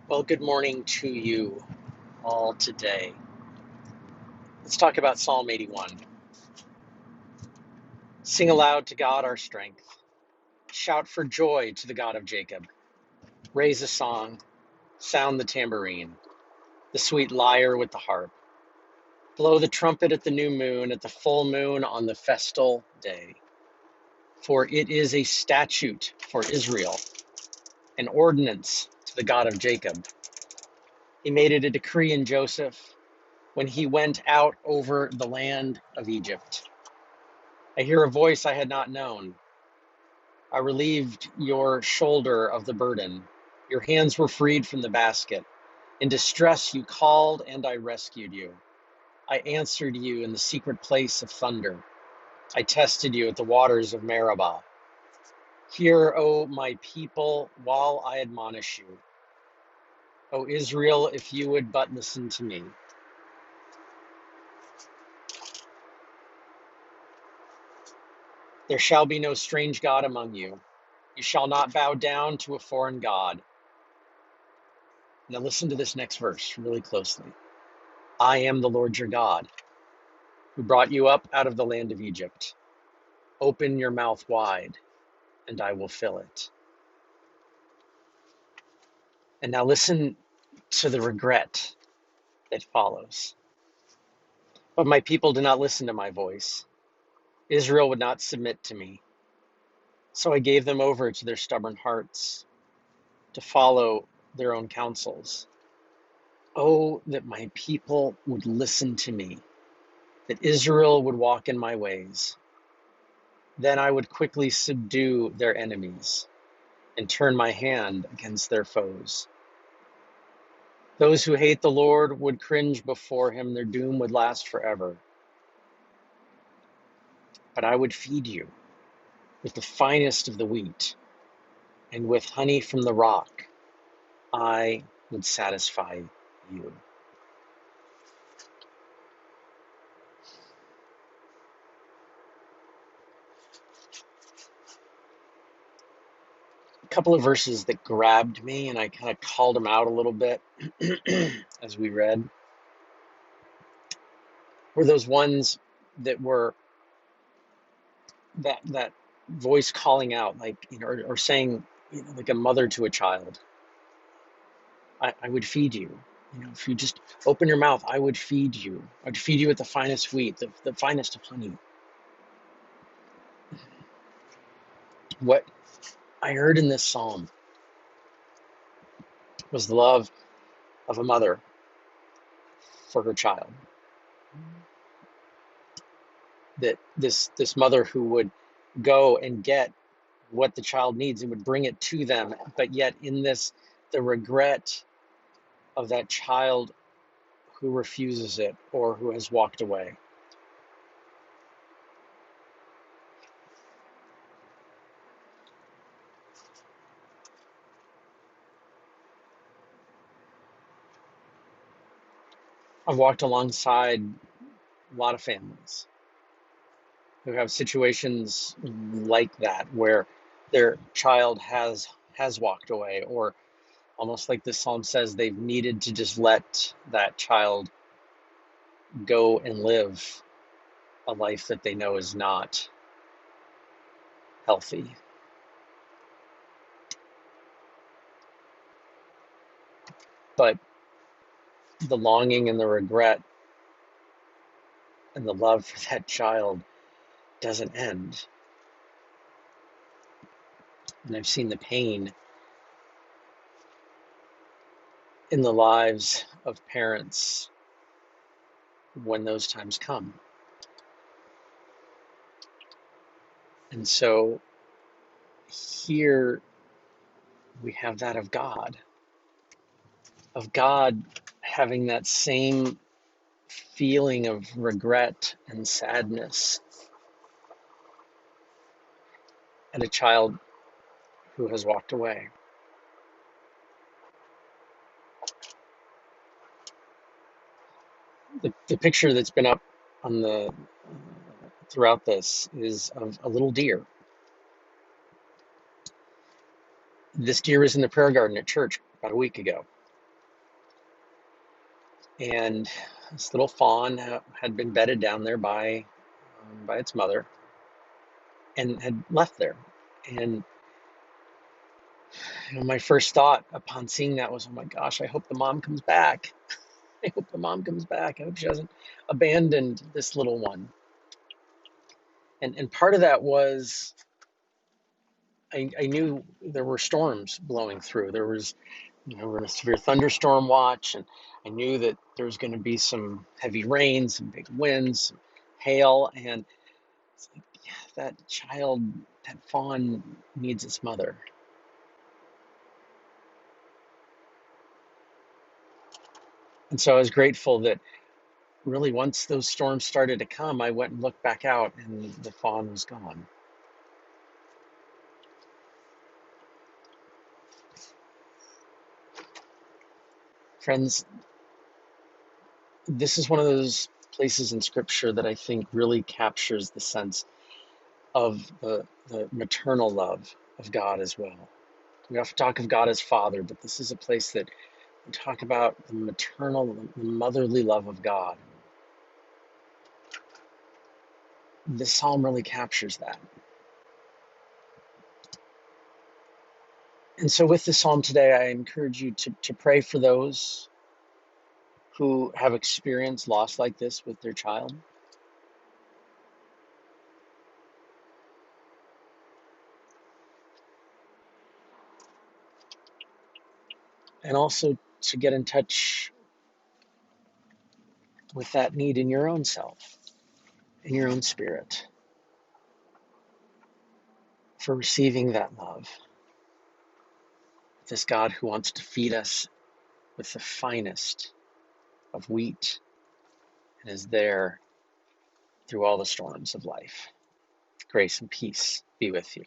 Well, good morning to you all today. Let's talk about Psalm 81. Sing aloud to God our strength. Shout for joy to the God of Jacob. Raise a song, sound the tambourine, the sweet lyre with the harp. Blow the trumpet at the new moon, at the full moon on the festal day. For it is a statute for Israel, an ordinance to the God of Jacob. He made it a decree in Joseph when he went out over the land of Egypt. I hear a voice I had not known. I relieved your shoulder of the burden. Your hands were freed from the basket. In distress you called, and I rescued you. I answered you in the secret place of thunder. I tested you at the waters of Meribah. Hear, O my people, while I admonish you. O Israel, if you would but listen to me. There shall be no strange God among you. You shall not bow down to a foreign God. Now listen to this next verse really closely. I am the Lord your God, who brought you up out of the land of Egypt. Open your mouth wide, and I will fill it. And now listen to the regret that follows. But my people did not listen to my voice. Israel would not submit to me. So I gave them over to their stubborn hearts to follow their own counsels. Oh, that my people would listen to me, that Israel would walk in my ways. Then I would quickly subdue their enemies and turn my hand against their foes. Those who hate the Lord would cringe before him. Their doom would last forever. But I would feed you with the finest of the wheat, and with honey from the rock, I would satisfy you. A couple of verses that grabbed me, and I kind of called them out a little bit as we read, were those ones that were that voice calling out, like, or saying, like a mother to a child, I would feed you. If you just open your mouth, I would feed you. I'd feed you with the finest wheat, the finest of honey. What I heard in this psalm was the love of a mother for her child. That this mother who would go and get what the child needs and would bring it to them, but yet in this, the regret of that child who refuses it or who has walked away. I've walked alongside a lot of families who have situations like that where their child has walked away, or almost like this psalm says, they've needed to just let that child go and live a life that they know is not healthy. But the longing and the regret and the love for that child doesn't end. And I've seen the pain in the lives of parents when those times come. And so here we have that of God having that same feeling of regret and sadness at a child who has walked away. The picture that's been up on the throughout this is of a little deer. This deer was in the prayer garden at church about a week ago. And this little fawn had been bedded down there by its mother and had left there. And my first thought upon seeing that was, oh my gosh, I hope the mom comes back. I hope the mom comes back. I hope she hasn't abandoned this little one. And part of that was I knew there were storms blowing through. We're in a severe thunderstorm watch, and I knew that there was going to be some heavy rain, some big winds, some hail, and it's like, yeah, that fawn needs its mother. And so I was grateful that really once those storms started to come, I went and looked back out, and the fawn was gone. Friends, this is one of those places in Scripture that I think really captures the sense of the maternal love of God as well. We often talk of God as Father, but this is a place that we talk about the maternal, the motherly love of God. This psalm really captures that. And so with this psalm today, I encourage you to pray for those who have experienced loss like this with their child. And also to get in touch with that need in your own self, in your own spirit, for receiving that love. This God who wants to feed us with the finest of wheat and is there through all the storms of life. Grace and peace be with you.